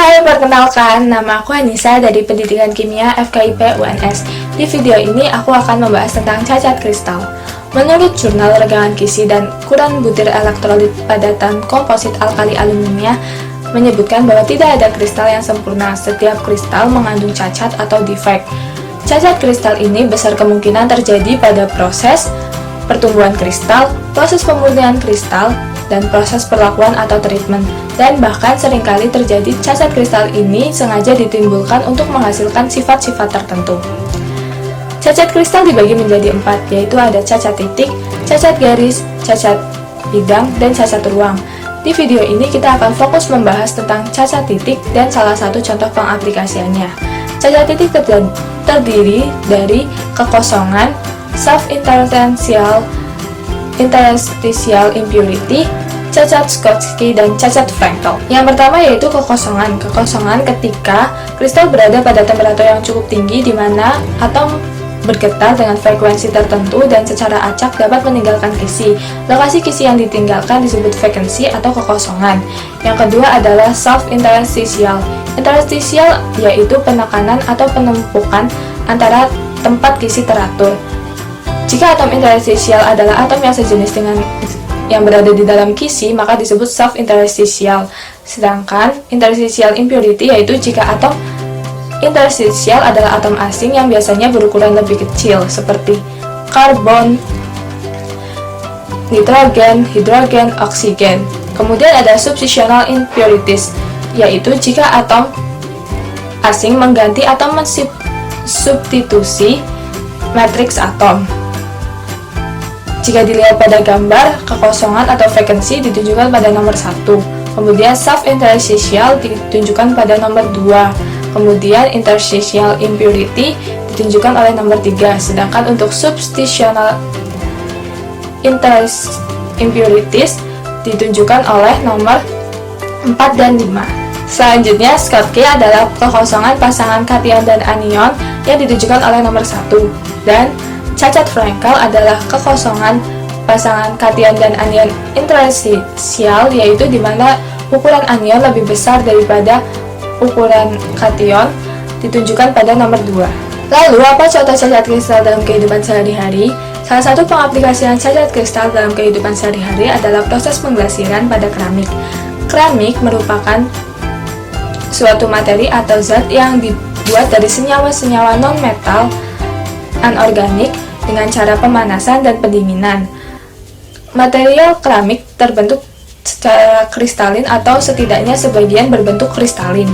Hai, perkenalkan, nama aku Anissa dari Pendidikan Kimia FKIP UNS. Di video ini aku akan membahas tentang cacat kristal. Menurut jurnal Regangan Gizi dan Ukuran Butir Elektrolit Padatan Komposit Alkali Aluminiumnya menyebutkan bahwa tidak ada kristal yang sempurna. Setiap kristal mengandung cacat atau defek. Cacat kristal ini besar kemungkinan terjadi pada proses pertumbuhan kristal, proses pemurnian kristal, dan proses perlakuan atau treatment, dan bahkan seringkali terjadi cacat kristal ini sengaja ditimbulkan untuk menghasilkan sifat-sifat tertentu. Cacat kristal dibagi menjadi 4, yaitu ada cacat titik, cacat garis, cacat bidang, dan cacat ruang. Di video ini kita akan fokus membahas tentang cacat titik dan salah satu contoh pengaplikasiannya. Cacat titik terdiri dari kekosongan, self-interstitial impurity, cacat Schottky, dan cacat Frankel. Yang pertama yaitu kekosongan. Kekosongan ketika kristal berada pada temperatur yang cukup tinggi di mana atom bergetar dengan frekuensi tertentu dan secara acak dapat meninggalkan kisi. Lokasi kisi yang ditinggalkan disebut vacancy atau kekosongan. Yang kedua adalah self-interstitial. Interstitial yaitu penekanan atau penumpukan antara tempat kisi teratur. Jika atom interstitial adalah atom yang sejenis dengan yang berada di dalam kisi, maka disebut self-interstitial. Sedangkan interstitial impurity yaitu jika atom interstitial adalah atom asing yang biasanya berukuran lebih kecil, seperti karbon, nitrogen, hidrogen, oksigen. Kemudian ada substitutional impurities, yaitu jika atom asing mengganti atau mensubstitusi matriks atom. Jika dilihat pada gambar, kekosongan atau vacancy ditunjukkan pada nomor 1. Kemudian self-interstitial ditunjukkan pada nomor 2. Kemudian interstitial impurity ditunjukkan oleh nomor 3. Sedangkan untuk substitutional impurities ditunjukkan oleh nomor 4 dan 5. Selanjutnya, Schottky adalah kekosongan pasangan kation dan anion yang ditunjukkan oleh nomor 1. Dan cacat Frankel adalah kekosongan pasangan kation dan anion interstitial, yaitu di mana ukuran anion lebih besar daripada ukuran kation, ditunjukkan pada nomor 2. Lalu, apa contoh cacat kristal dalam kehidupan sehari-hari? Salah satu pengaplikasian cacat kristal dalam kehidupan sehari-hari adalah proses pengglasiran pada keramik. Keramik merupakan suatu materi atau zat yang dibuat dari senyawa-senyawa non-metal anorganik dengan cara pemanasan dan pendinginan. Material keramik terbentuk secara kristalin atau setidaknya sebagian berbentuk kristalin.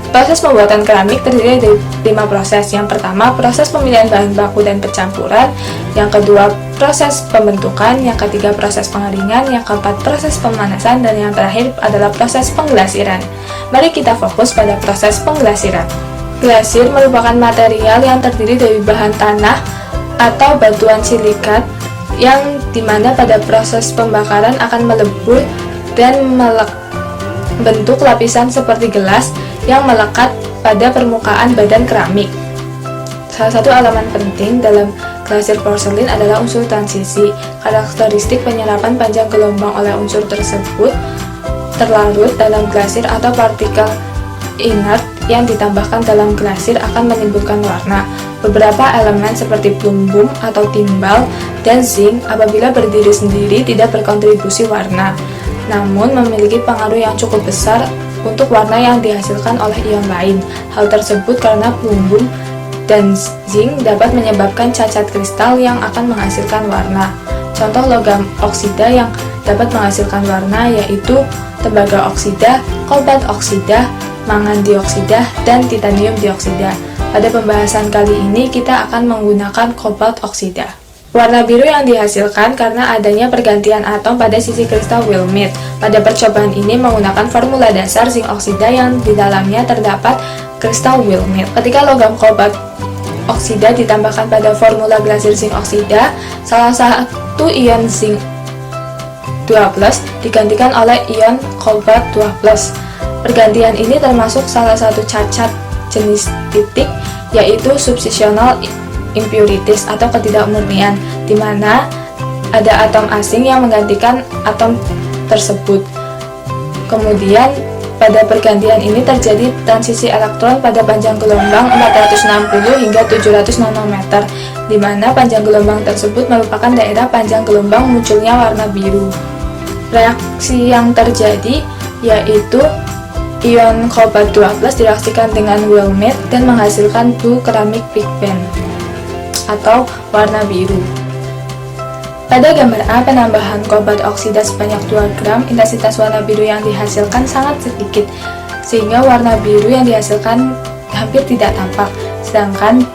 Proses pembuatan keramik terdiri dari 5 proses. Yang pertama, proses pemilihan bahan baku dan pencampuran. Yang kedua, proses pembentukan. Yang ketiga, proses pengeringan. Yang keempat, proses pemanasan. Dan yang terakhir adalah proses pengglasiran. Mari kita fokus pada proses pengglasiran. Glasir merupakan material yang terdiri dari bahan tanah atau batuan silikat yang dimana pada proses pembakaran akan melebur dan membentuk lapisan seperti gelas yang melekat pada permukaan badan keramik. Salah satu elemen penting dalam glasir porselin adalah unsur transisi. Karakteristik penyerapan panjang gelombang oleh unsur tersebut terlarut dalam glasir atau partikel inert yang ditambahkan dalam glasir akan menimbulkan warna. Beberapa elemen seperti plumbum atau timbal dan zinc apabila berdiri sendiri tidak berkontribusi warna, namun memiliki pengaruh yang cukup besar untuk warna yang dihasilkan oleh ion lain. Hal tersebut karena plumbum dan zinc dapat menyebabkan cacat kristal yang akan menghasilkan warna. Contoh logam oksida yang dapat menghasilkan warna yaitu tembaga oksida, kobalt oksida, mangan dioksida, dan titanium dioksida. Pada pembahasan kali ini kita akan menggunakan kobalt oksida. Warna biru yang dihasilkan karena adanya pergantian atom pada sisi kristal Wilmette. Pada percobaan ini menggunakan formula dasar zinc oksida yang di dalamnya terdapat kristal Wilmette. Ketika logam kobalt oksida ditambahkan pada formula glasir zinc oksida, salah satu ion zinc 2+ digantikan oleh ion kobalt 2+. Pergantian ini termasuk salah satu cacat jenis titik, yaitu substitutional impurities atau ketidakmurnian, di mana ada atom asing yang menggantikan atom tersebut. Kemudian Pada pergantian ini terjadi transisi elektron pada panjang gelombang 460 hingga 700 nanometer, di mana panjang gelombang tersebut merupakan daerah panjang gelombang munculnya warna biru. Reaksi yang terjadi yaitu ion kobalt 12 direaksikan dengan Wilmette dan menghasilkan blue ceramic pigment atau warna biru. Pada gambar A, penambahan kobalt oksida sebanyak 2 gram, intensitas warna biru yang dihasilkan sangat sedikit, sehingga warna biru yang dihasilkan hampir tidak tampak. Sedangkan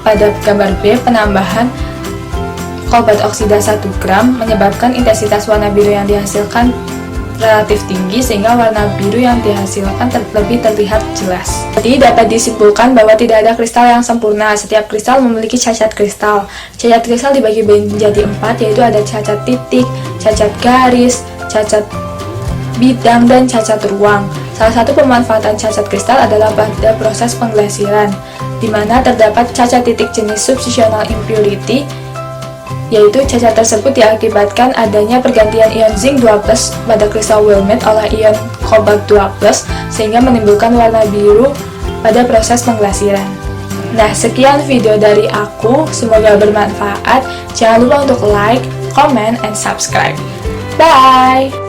pada gambar B, penambahan kobalt oksida 1 gram menyebabkan intensitas warna biru yang dihasilkan relatif tinggi, sehingga warna biru yang dihasilkan lebih terlihat jelas. Jadi dapat disimpulkan bahwa tidak ada kristal yang sempurna. Setiap kristal memiliki cacat kristal. Cacat kristal dibagi menjadi 4, yaitu ada cacat titik, cacat garis, cacat bidang, dan cacat ruang. Salah satu pemanfaatan cacat kristal adalah pada proses pengglasiran, di mana terdapat cacat titik jenis substitutional impurity, yaitu cacat tersebut diakibatkan adanya pergantian ion zinc 2+ pada kristal Wilmette oleh ion kobalt 2+, sehingga menimbulkan warna biru pada proses pengglasiran. Nah, sekian video dari aku, semoga bermanfaat. Jangan lupa untuk like, comment, and subscribe. Bye!